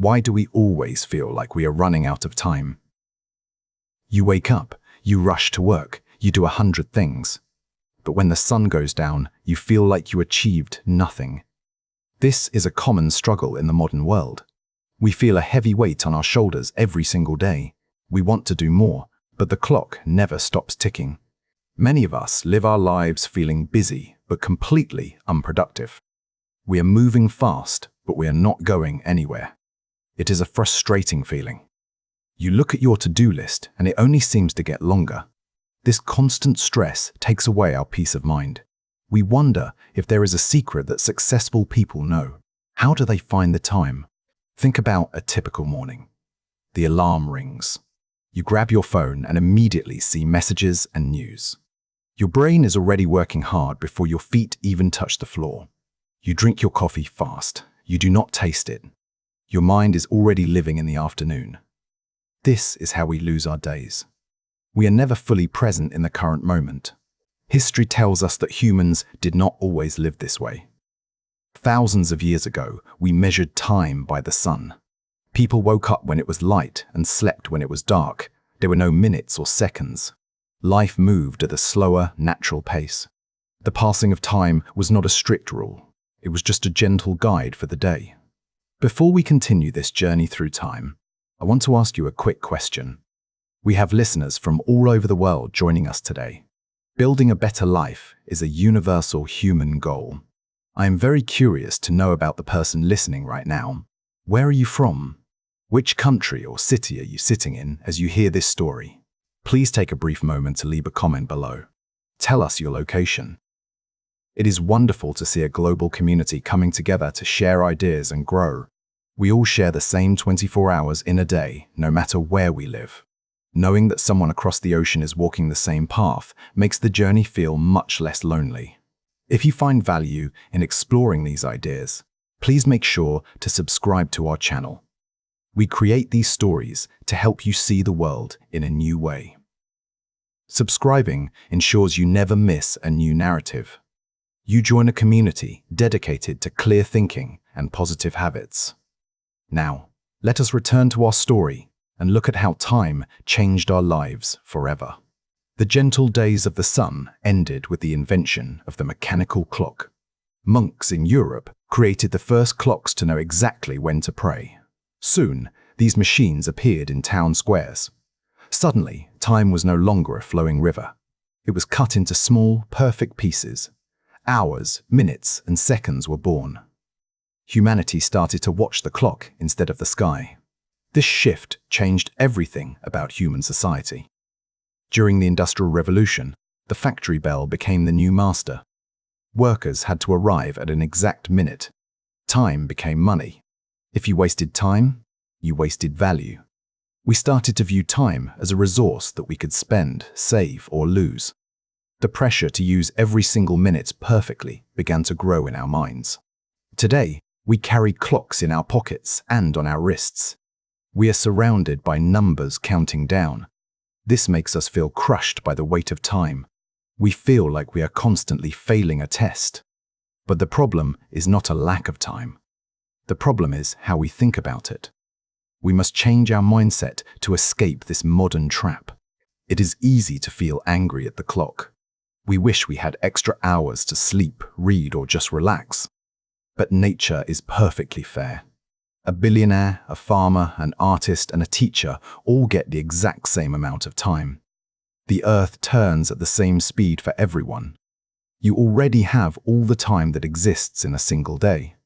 Why do we always feel like we are running out of time? You wake up, you rush to work, you do 100 things. But when the sun goes down, you feel like you achieved nothing. This is a common struggle in the modern world. We feel a heavy weight on our shoulders every single day. We want to do more, but the clock never stops ticking. Many of us live our lives feeling busy, but completely unproductive. We are moving fast, but we are not going anywhere. It is a frustrating feeling. You look at your to-do list, and it only seems to get longer. This constant stress takes away our peace of mind. We wonder if there is a secret that successful people know. How do they find the time? Think about a typical morning. The alarm rings. You grab your phone and immediately see messages and news. Your brain is already working hard before your feet even touch the floor. You drink your coffee fast. You do not taste it. Your mind is already living in the afternoon. This is how we lose our days. We are never fully present in the current moment. History tells us that humans did not always live this way. Thousands of years ago, we measured time by the sun. People woke up when it was light and slept when it was dark. There were no minutes or seconds. Life moved at a slower, natural pace. The passing of time was not a strict rule. It was just a gentle guide for the day. Before we continue this journey through time, I want to ask you a quick question. We have listeners from all over the world joining us today. Building a better life is a universal human goal. I am very curious to know about the person listening right now. Where are you from? Which country or city are you sitting in as you hear this story? Please take a brief moment to leave a comment below. Tell us your location. It is wonderful to see a global community coming together to share ideas and grow. We all share the same 24 hours in a day, no matter where we live. Knowing that someone across the ocean is walking the same path makes the journey feel much less lonely. If you find value in exploring these ideas, please make sure to subscribe to our channel. We create these stories to help you see the world in a new way. Subscribing ensures you never miss a new narrative. You join a community dedicated to clear thinking and positive habits. Now, let us return to our story and look at how time changed our lives forever. The gentle days of the sun ended with the invention of the mechanical clock. Monks in Europe created the first clocks to know exactly when to pray. Soon, these machines appeared in town squares. Suddenly, time was no longer a flowing river. It was cut into small, perfect pieces. Hours, minutes, and seconds were born. Humanity started to watch the clock instead of the sky. This shift changed everything about human society. During the Industrial Revolution, the factory bell became the new master. Workers had to arrive at an exact minute. Time became money. If you wasted time, you wasted value. We started to view time as a resource that we could spend, save, or lose. The pressure to use every single minute perfectly began to grow in our minds. Today, we carry clocks in our pockets and on our wrists. We are surrounded by numbers counting down. This makes us feel crushed by the weight of time. We feel like we are constantly failing a test. But the problem is not a lack of time. The problem is how we think about it. We must change our mindset to escape this modern trap. It is easy to feel angry at the clock. We wish we had extra hours to sleep, read, or just relax. But nature is perfectly fair. A billionaire, a farmer, an artist, and a teacher all get the exact same amount of time. The earth turns at the same speed for everyone. You already have all the time that exists in a single day.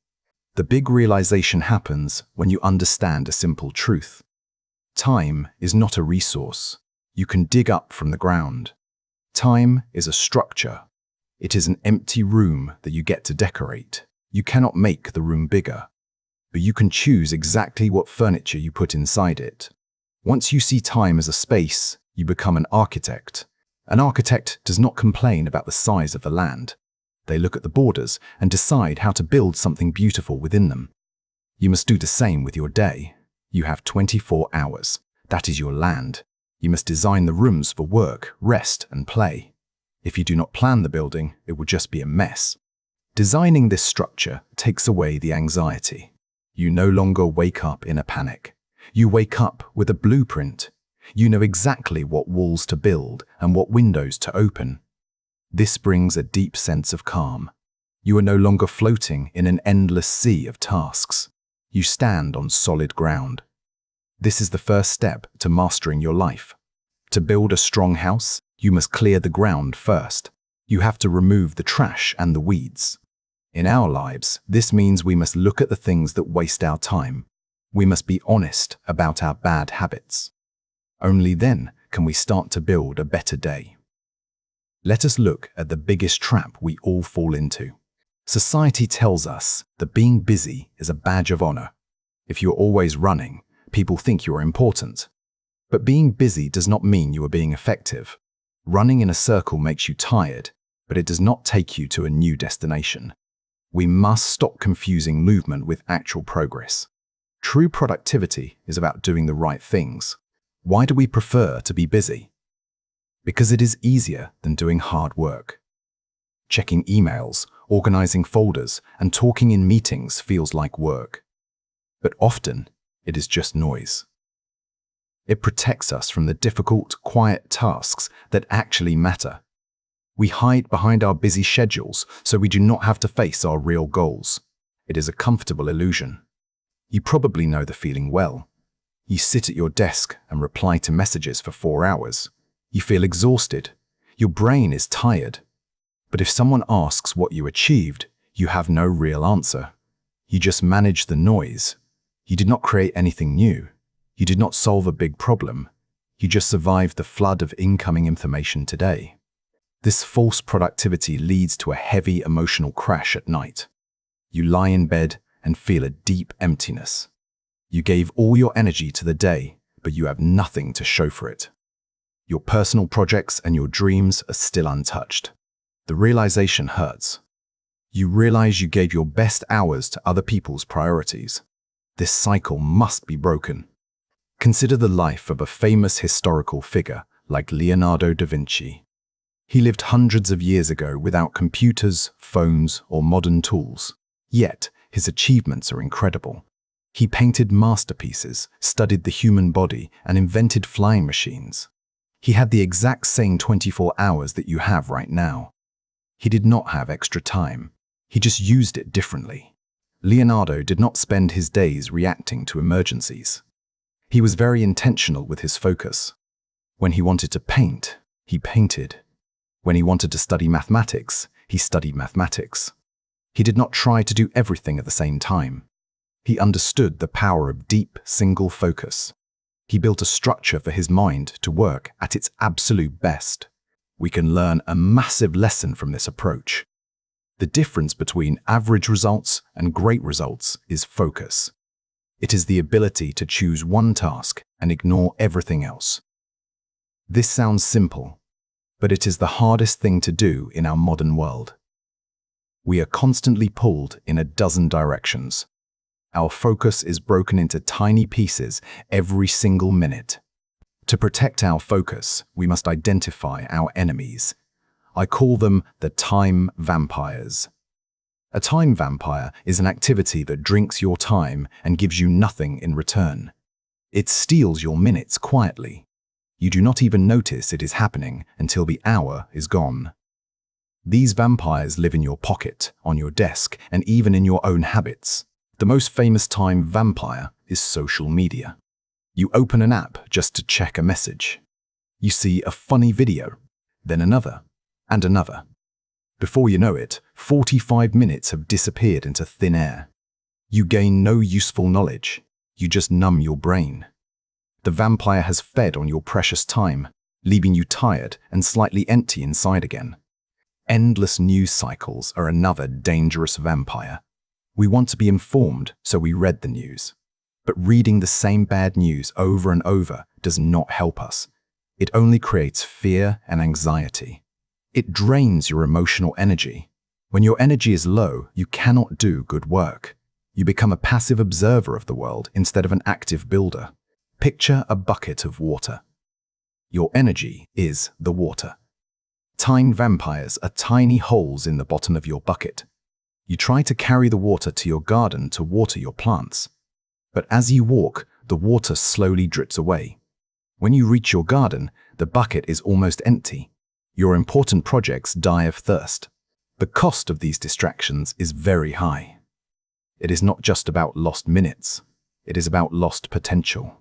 The big realization happens when you understand a simple truth. Time is not a resource you can dig up from the ground. Time is a structure. It is an empty room that you get to decorate. You cannot make the room bigger, but you can choose exactly what furniture you put inside it. Once you see time as a space, you become an architect. An architect does not complain about the size of the land. They look at the borders and decide how to build something beautiful within them. You must do the same with your day. You have 24 hours. That is your land. You must design the rooms for work, rest, and play. If you do not plan the building, it will just be a mess. Designing this structure takes away the anxiety. You no longer wake up in a panic. You wake up with a blueprint. You know exactly what walls to build and what windows to open. This brings a deep sense of calm. You are no longer floating in an endless sea of tasks. You stand on solid ground. This is the first step to mastering your life. To build a strong house, you must clear the ground first. You have to remove the trash and the weeds. In our lives, this means we must look at the things that waste our time. We must be honest about our bad habits. Only then can we start to build a better day. Let us look at the biggest trap we all fall into. Society tells us that being busy is a badge of honor. If you're always running, people think you are important. But being busy does not mean you are being effective. Running in a circle makes you tired, but it does not take you to a new destination. We must stop confusing movement with actual progress. True productivity is about doing the right things. Why do we prefer to be busy? Because it is easier than doing hard work. Checking emails, organizing folders, and talking in meetings feels like work. But often, it is just noise. It protects us from the difficult, quiet tasks that actually matter. We hide behind our busy schedules so we do not have to face our real goals. It is a comfortable illusion. You probably know the feeling well. You sit at your desk and reply to messages for 4 hours. You feel exhausted. Your brain is tired. But if someone asks what you achieved, you have no real answer. You just manage the noise. You did not create anything new. You did not solve a big problem. You just survived the flood of incoming information today. This false productivity leads to a heavy emotional crash at night. You lie in bed and feel a deep emptiness. You gave all your energy to the day, but you have nothing to show for it. Your personal projects and your dreams are still untouched. The realization hurts. You realize you gave your best hours to other people's priorities. This cycle must be broken. Consider the life of a famous historical figure like Leonardo da Vinci. He lived hundreds of years ago without computers, phones, or modern tools. Yet, his achievements are incredible. He painted masterpieces, studied the human body, and invented flying machines. He had the exact same 24 hours that you have right now. He did not have extra time. He just used it differently. Leonardo did not spend his days reacting to emergencies. He was very intentional with his focus. When he wanted to paint, he painted. When he wanted to study mathematics, he studied mathematics. He did not try to do everything at the same time. He understood the power of deep, single focus. He built a structure for his mind to work at its absolute best. We can learn a massive lesson from this approach. The difference between average results and great results is focus. It is the ability to choose one task and ignore everything else. This sounds simple, but it is the hardest thing to do in our modern world. We are constantly pulled in a dozen directions. Our focus is broken into tiny pieces every single minute. To protect our focus, we must identify our enemies. I call them the time vampires. A time vampire is an activity that drinks your time and gives you nothing in return. It steals your minutes quietly. You do not even notice it is happening until the hour is gone. These vampires live in your pocket, on your desk, and even in your own habits. The most famous time vampire is social media. You open an app just to check a message. You see a funny video, then another, and another. Before you know it, 45 minutes have disappeared into thin air. You gain no useful knowledge. You just numb your brain. The vampire has fed on your precious time, leaving you tired and slightly empty inside again. Endless news cycles are another dangerous vampire. We want to be informed, so we read the news. But reading the same bad news over and over does not help us. It only creates fear and anxiety. It drains your emotional energy. When your energy is low, you cannot do good work. You become a passive observer of the world instead of an active builder. Picture a bucket of water. Your energy is the water. Time vampires are tiny holes in the bottom of your bucket. You try to carry the water to your garden to water your plants. But as you walk, the water slowly drips away. When you reach your garden, the bucket is almost empty. Your important projects die of thirst. The cost of these distractions is very high. It is not just about lost minutes. It is about lost potential.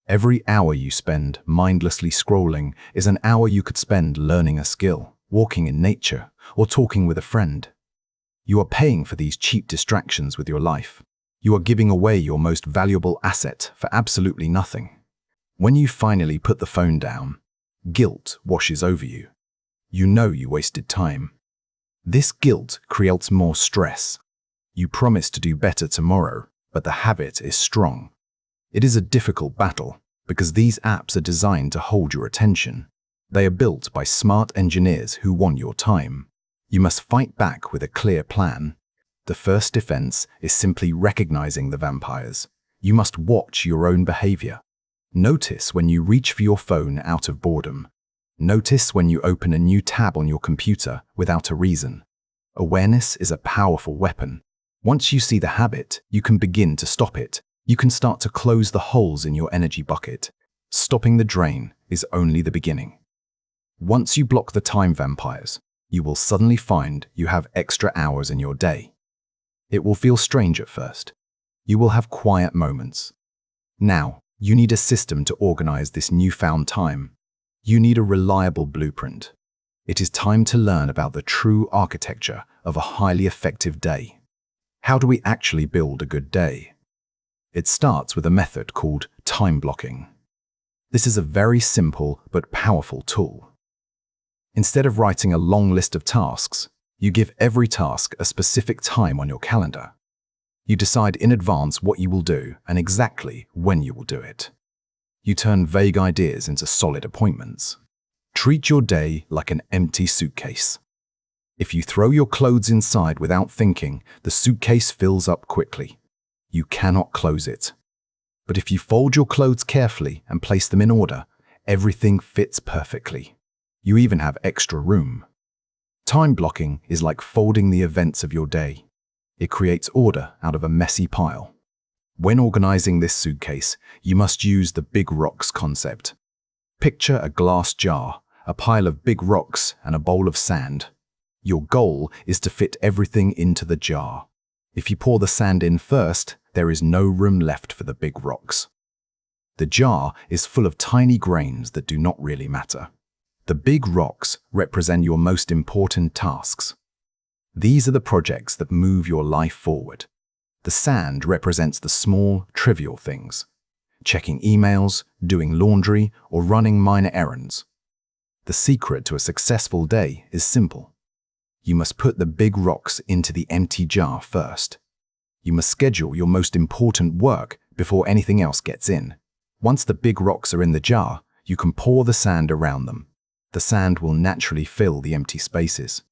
Every hour you spend mindlessly scrolling is an hour you could spend learning a skill, walking in nature, or talking with a friend. You are paying for these cheap distractions with your life. You are giving away your most valuable asset for absolutely nothing. When you finally put the phone down, guilt washes over you. You know you wasted time. This guilt creates more stress. You promise to do better tomorrow, but the habit is strong. It is a difficult battle because these apps are designed to hold your attention. They are built by smart engineers who want your time. You must fight back with a clear plan. The first defense is simply recognizing the vampires. You must watch your own behavior. Notice when you reach for your phone out of boredom. Notice when you open a new tab on your computer without a reason. Awareness is a powerful weapon. Once you see the habit, you can begin to stop it. You can start to close the holes in your energy bucket. Stopping the drain is only the beginning. Once you block the time vampires, you will suddenly find you have extra hours in your day. It will feel strange at first. You will have quiet moments. Now, you need a system to organize this newfound time. You need a reliable blueprint. It is time to learn about the true architecture of a highly effective day. How do we actually build a good day? It starts with a method called time blocking. This is a very simple but powerful tool. Instead of writing a long list of tasks, you give every task a specific time on your calendar. You decide in advance what you will do and exactly when you will do it. You turn vague ideas into solid appointments. Treat your day like an empty suitcase. If you throw your clothes inside without thinking, the suitcase fills up quickly. You cannot close it. But if you fold your clothes carefully and place them in order, everything fits perfectly. You even have extra room. Time blocking is like folding the events of your day. It creates order out of a messy pile. When organizing this suitcase, you must use the big rocks concept. Picture a glass jar, a pile of big rocks, and a bowl of sand. Your goal is to fit everything into the jar. If you pour the sand in first, there is no room left for the big rocks. The jar is full of tiny grains that do not really matter. The big rocks represent your most important tasks. These are the projects that move your life forward. The sand represents the small, trivial things. Checking emails, doing laundry, or running minor errands. The secret to a successful day is simple. You must put the big rocks into the empty jar first. You must schedule your most important work before anything else gets in. Once the big rocks are in the jar, you can pour the sand around them. The sand will naturally fill the empty spaces.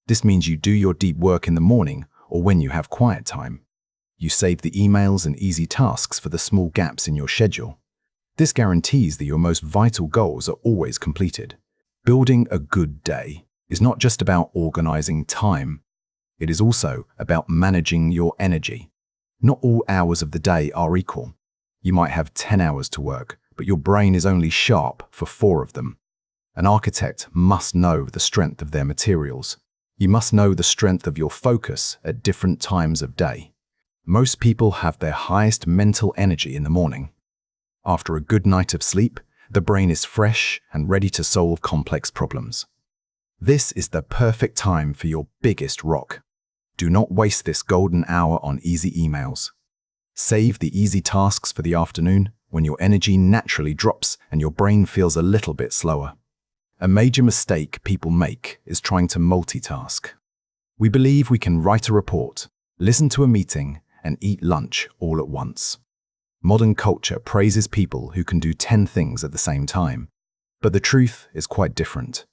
This means you do your deep work in the morning or when you have quiet time. You save the emails and easy tasks for the small gaps in your schedule. This guarantees that your most vital goals are always completed. Building a good day is not just about organizing time. It is also about managing your energy. Not all hours of the day are equal. You might have 10 hours to work, but your brain is only sharp for 4 of them. An architect must know the strength of their materials. You must know the strength of your focus at different times of day. Most people have their highest mental energy in the morning. After a good night of sleep, the brain is fresh and ready to solve complex problems. This is the perfect time for your biggest rock. Do not waste this golden hour on easy emails. Save the easy tasks for the afternoon when your energy naturally drops and your brain feels a little bit slower. A major mistake people make is trying to multitask. We believe we can write a report, listen to a meeting, and eat lunch all at once. Modern culture praises people who can do 10 things at the same time. But the truth is quite different.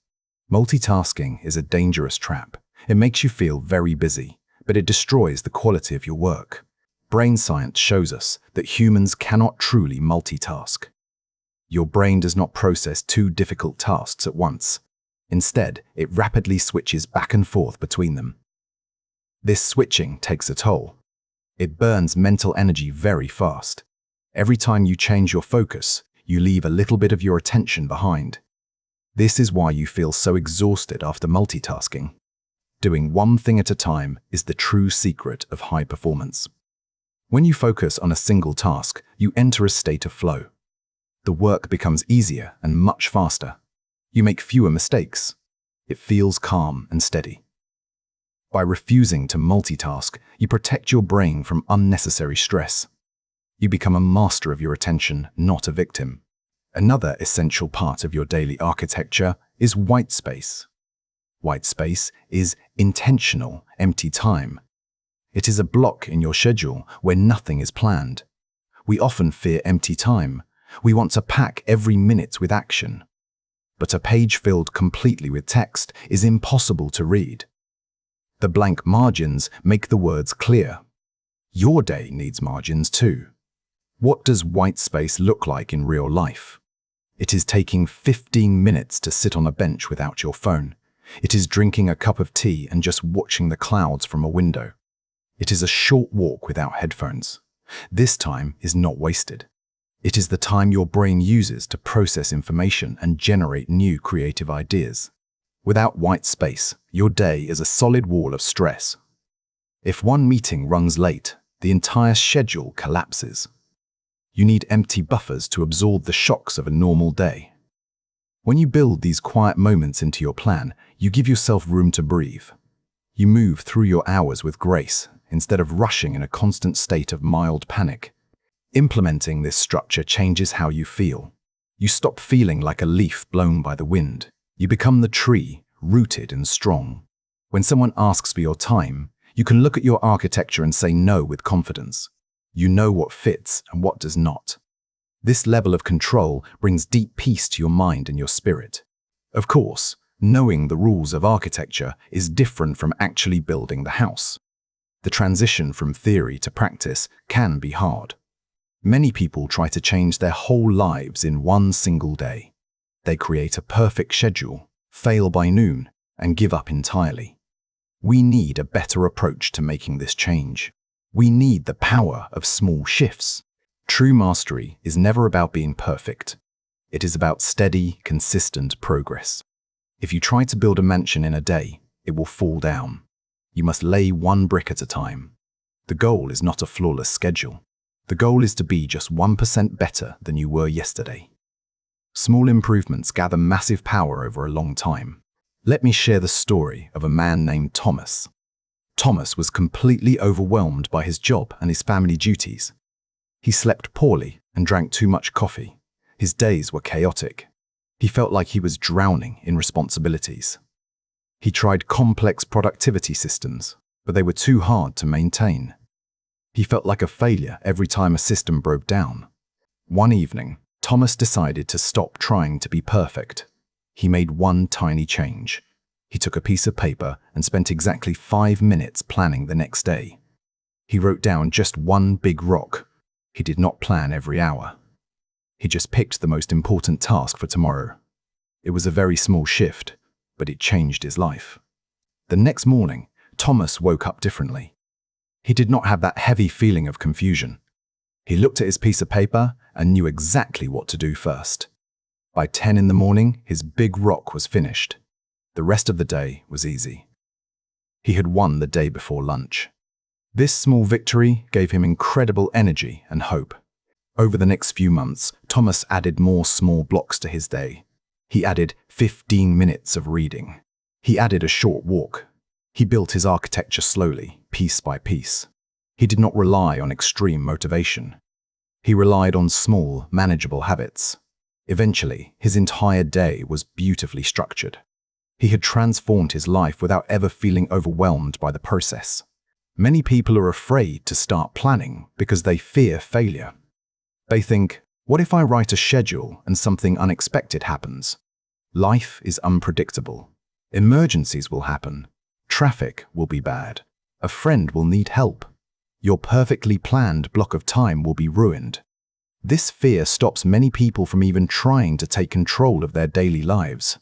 Multitasking is a dangerous trap. It makes you feel very busy, but it destroys the quality of your work. Brain science shows us that humans cannot truly multitask. Your brain does not process 2 difficult tasks at once. Instead, it rapidly switches back and forth between them. This switching takes a toll. It burns mental energy very fast. Every time you change your focus, you leave a little bit of your attention behind. This is why you feel so exhausted after multitasking. Doing one thing at a time is the true secret of high performance. When you focus on a single task, you enter a state of flow. The work becomes easier and much faster. You make fewer mistakes. It feels calm and steady. By refusing to multitask, you protect your brain from unnecessary stress. You become a master of your attention, not a victim. Another essential part of your daily architecture is white space. White space is intentional, empty time. It is a block in your schedule where nothing is planned. We often fear empty time. We want to pack every minute with action. But a page filled completely with text is impossible to read. The blank margins make the words clear. Your day needs margins too. What does white space look like in real life? It is taking 15 minutes to sit on a bench without your phone. It is drinking a cup of tea and just watching the clouds from a window. It is a short walk without headphones. This time is not wasted. It is the time your brain uses to process information and generate new creative ideas. Without white space, your day is a solid wall of stress. If one meeting runs late, the entire schedule collapses. You need empty buffers to absorb the shocks of a normal day. When you build these quiet moments into your plan, you give yourself room to breathe. You move through your hours with grace, instead of rushing in a constant state of mild panic. Implementing this structure changes how you feel. You stop feeling like a leaf blown by the wind. You become the tree, rooted and strong. When someone asks for your time, you can look at your architecture and say no with confidence. You know what fits and what does not. This level of control brings deep peace to your mind and your spirit. Of course, knowing the rules of architecture is different from actually building the house. The transition from theory to practice can be hard. Many people try to change their whole lives in one single day. They create a perfect schedule, fail by noon, and give up entirely. We need a better approach to making this change. We need the power of small shifts. True mastery is never about being perfect. It is about steady, consistent progress. If you try to build a mansion in a day, it will fall down. You must lay one brick at a time. The goal is not a flawless schedule. The goal is to be just 1% better than you were yesterday. Small improvements gather massive power over a long time. Let me share the story of a man named Thomas. Thomas was completely overwhelmed by his job and his family duties. He slept poorly and drank too much coffee. His days were chaotic. He felt like he was drowning in responsibilities. He tried complex productivity systems, but they were too hard to maintain. He felt like a failure every time a system broke down. One evening, Thomas decided to stop trying to be perfect. He made one tiny change. He took a piece of paper and spent exactly 5 minutes planning the next day. He wrote down just one big rock. He did not plan every hour. He just picked the most important task for tomorrow. It was a very small shift, but it changed his life. The next morning, Thomas woke up differently. He did not have that heavy feeling of confusion. He looked at his piece of paper and knew exactly what to do first. By 10 in the morning, his big rock was finished. The rest of the day was easy. He had won the day before lunch. This small victory gave him incredible energy and hope. Over the next few months, Thomas added more small blocks to his day. He added 15 minutes of reading. He added a short walk. He built his architecture slowly, piece by piece. He did not rely on extreme motivation. He relied on small, manageable habits. Eventually, his entire day was beautifully structured. He had transformed his life without ever feeling overwhelmed by the process. Many people are afraid to start planning because they fear failure. They think, what if I write a schedule and something unexpected happens? Life is unpredictable. Emergencies will happen. Traffic will be bad. A friend will need help. Your perfectly planned block of time will be ruined. This fear stops many people from even trying to take control of their daily lives.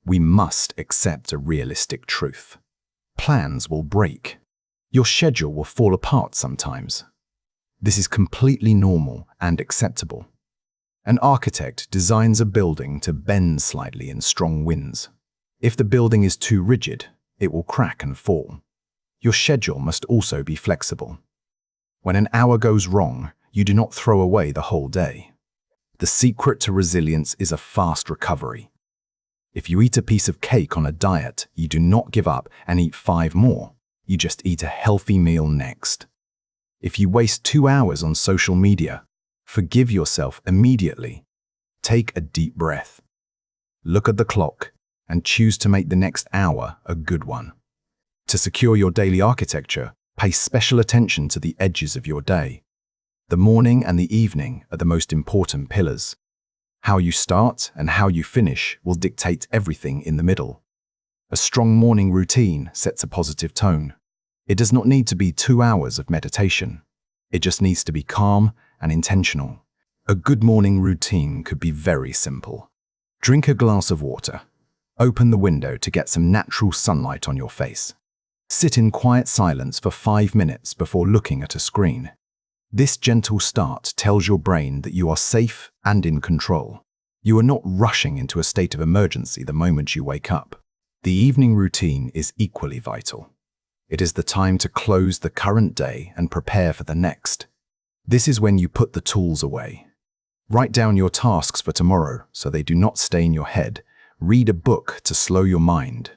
We must accept a realistic truth. Plans will break. Your schedule will fall apart sometimes. This is completely normal and acceptable. An architect designs a building to bend slightly in strong winds. If the building is too rigid, it will crack and fall. Your schedule must also be flexible. When an hour goes wrong, you do not throw away the whole day. The secret to resilience is a fast recovery. If you eat a piece of cake on a diet, you do not give up and eat 5 more. You just eat a healthy meal next. If you waste 2 hours on social media, forgive yourself immediately. Take a deep breath. Look at the clock and choose to make the next hour a good one. To secure your daily architecture, pay special attention to the edges of your day. The morning and the evening are the most important pillars. How you start and how you finish will dictate everything in the middle. A strong morning routine sets a positive tone. It does not need to be 2 hours of meditation. It just needs to be calm and intentional. A good morning routine could be very simple. Drink a glass of water. Open the window to get some natural sunlight on your face. Sit in quiet silence for 5 minutes before looking at a screen. This gentle start tells your brain that you are safe and in control. You are not rushing into a state of emergency the moment you wake up. The evening routine is equally vital. It is the time to close the current day and prepare for the next. This is when you put the tools away. Write down your tasks for tomorrow so they do not stay in your head. Read a book to slow your mind.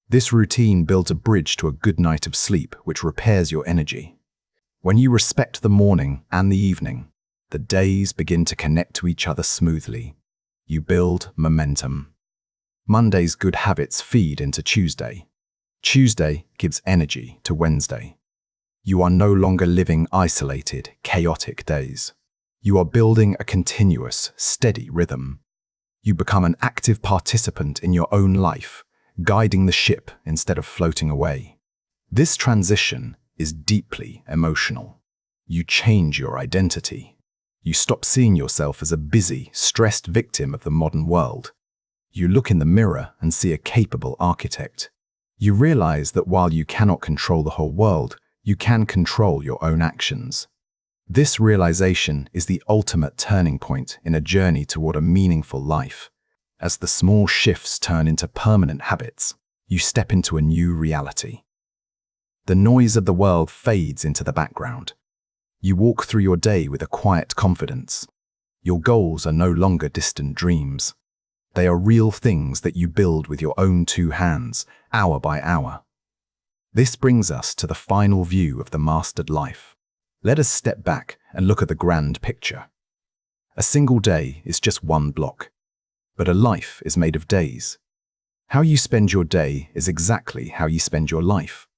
This routine builds a bridge to a good night of sleep, which repairs your energy. When you respect the morning and the evening, the days begin to connect to each other smoothly. You build momentum. Monday's good habits feed into Tuesday. Tuesday gives energy to Wednesday. You are no longer living isolated, chaotic days. You are building a continuous, steady rhythm. You become an active participant in your own life, guiding the ship instead of floating away. This transition is deeply emotional. You change your identity. You stop seeing yourself as a busy, stressed victim of the modern world. You look in the mirror and see a capable architect. You realize that while you cannot control the whole world, you can control your own actions. This realization is the ultimate turning point in a journey toward a meaningful life. As the small shifts turn into permanent habits, you step into a new reality. The noise of the world fades into the background. You walk through your day with a quiet confidence. Your goals are no longer distant dreams. They are real things that you build with your own 2 hands, hour by hour. This brings us to the final view of the mastered life. Let us step back and look at the grand picture. A single day is just one block, but a life is made of days. How you spend your day is exactly how you spend your life.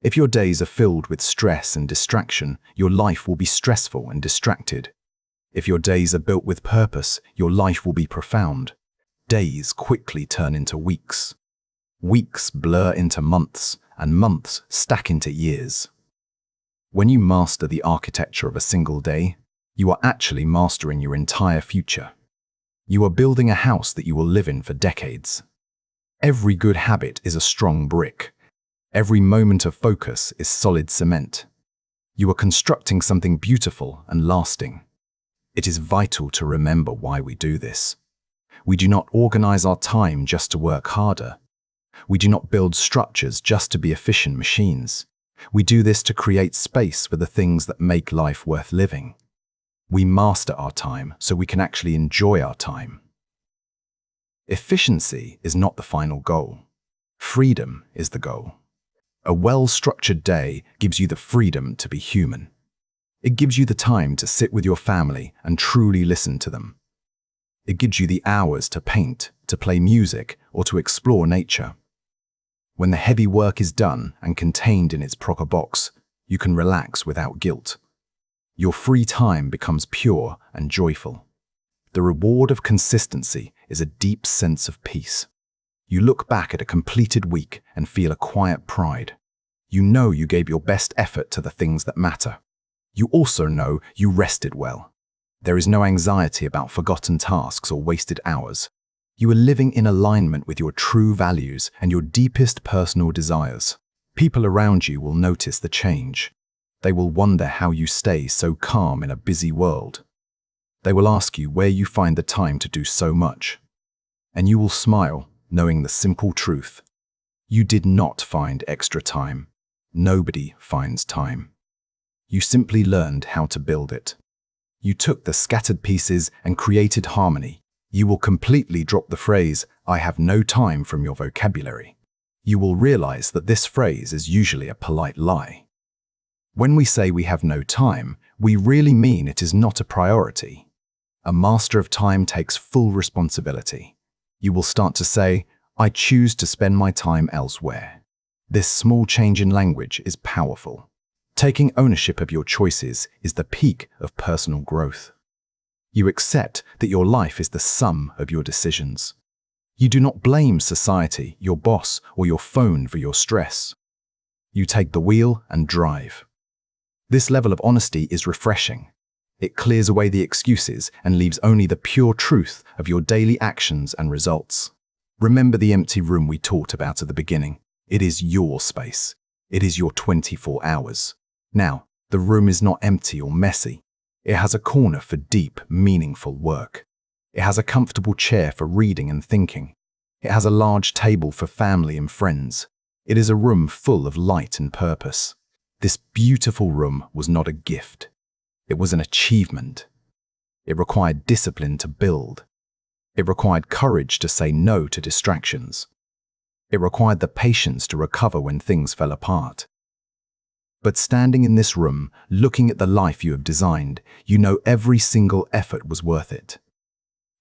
If your days are filled with stress and distraction, your life will be stressful and distracted. If your days are built with purpose, your life will be profound. Days quickly turn into weeks. Weeks blur into months, and months stack into years. When you master the architecture of a single day, you are actually mastering your entire future. You are building a house that you will live in for decades. Every good habit is a strong brick. Every moment of focus is solid cement. You are constructing something beautiful and lasting. It is vital to remember why we do this. We do not organize our time just to work harder. We do not build structures just to be efficient machines. We do this to create space for the things that make life worth living. We master our time so we can actually enjoy our time. Efficiency is not the final goal. Freedom is the goal. A well-structured day gives you the freedom to be human. It gives you the time to sit with your family and truly listen to them. It gives you the hours to paint, to play music, or to explore nature. When the heavy work is done and contained in its proper box, you can relax without guilt. Your free time becomes pure and joyful. The reward of consistency is a deep sense of peace. You look back at a completed week and feel a quiet pride. You know you gave your best effort to the things that matter. You also know you rested well. There is no anxiety about forgotten tasks or wasted hours. You are living in alignment with your true values and your deepest personal desires. People around you will notice the change. They will wonder how you stay so calm in a busy world. They will ask you where you find the time to do so much. And you will smile, knowing the simple truth. You did not find extra time. Nobody finds time. You simply learned how to build it. You took the scattered pieces and created harmony. You will completely drop the phrase, "I have no time," from your vocabulary. You will realize that this phrase is usually a polite lie. When we say we have no time, we really mean it is not a priority. A master of time takes full responsibility. You will start to say, "I choose to spend my time elsewhere." This small change in language is powerful. Taking ownership of your choices is the peak of personal growth. You accept that your life is the sum of your decisions. You do not blame society, your boss, or your phone for your stress. You take the wheel and drive. This level of honesty is refreshing. It clears away the excuses and leaves only the pure truth of your daily actions and results. Remember the empty room we talked about at the beginning. It is your space. It is your 24 hours. Now, the room is not empty or messy. It has a corner for deep, meaningful work. It has a comfortable chair for reading and thinking. It has a large table for family and friends. It is a room full of light and purpose. This beautiful room was not a gift. It was an achievement. It required discipline to build. It required courage to say no to distractions. It required the patience to recover when things fell apart. But standing in this room, looking at the life you have designed, you know every single effort was worth it.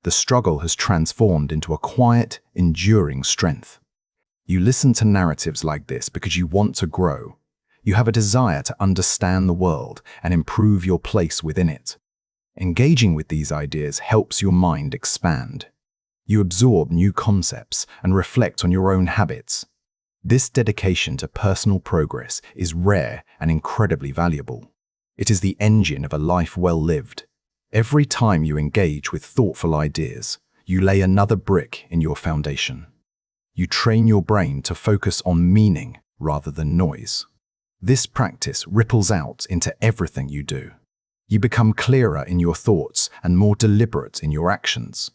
The struggle has transformed into a quiet, enduring strength. You listen to narratives like this because you want to grow. You have a desire to understand the world and improve your place within it. Engaging with these ideas helps your mind expand. You absorb new concepts and reflect on your own habits. This dedication to personal progress is rare and incredibly valuable. It is the engine of a life well lived. Every time you engage with thoughtful ideas, you lay another brick in your foundation. You train your brain to focus on meaning rather than noise. This practice ripples out into everything you do. You become clearer in your thoughts and more deliberate in your actions.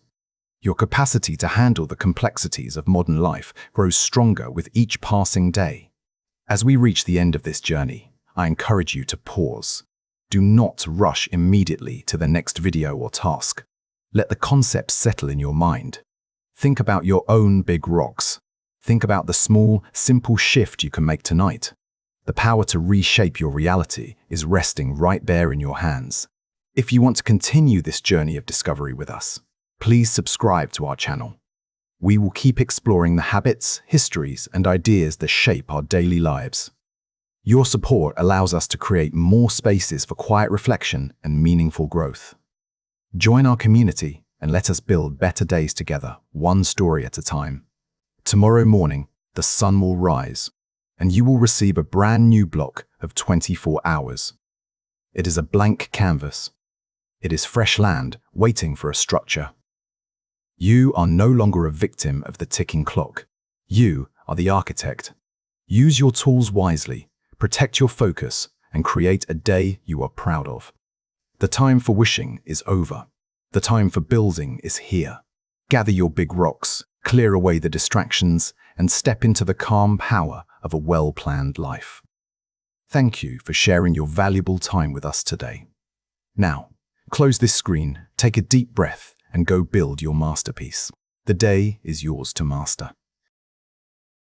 Your capacity to handle the complexities of modern life grows stronger with each passing day. As we reach the end of this journey, I encourage you to pause. Do not rush immediately to the next video or task. Let the concepts settle in your mind. Think about your own big rocks. Think about the small, simple shift you can make tonight. The power to reshape your reality is resting right there in your hands. If you want to continue this journey of discovery with us, please subscribe to our channel. We will keep exploring the habits, histories, and ideas that shape our daily lives. Your support allows us to create more spaces for quiet reflection and meaningful growth. Join our community and let us build better days together, one story at a time. Tomorrow morning, the sun will rise, and you will receive a brand new block of 24 hours. It is a blank canvas. It is fresh land waiting for a structure. You are no longer a victim of the ticking clock. You are the architect. Use your tools wisely, protect your focus, and create a day you are proud of. The time for wishing is over. The time for building is here. Gather your big rocks, clear away the distractions, and step into the calm power of a well-planned life. Thank you for sharing your valuable time with us today. Now, close this screen, take a deep breath, and go build your masterpiece. The day is yours to master.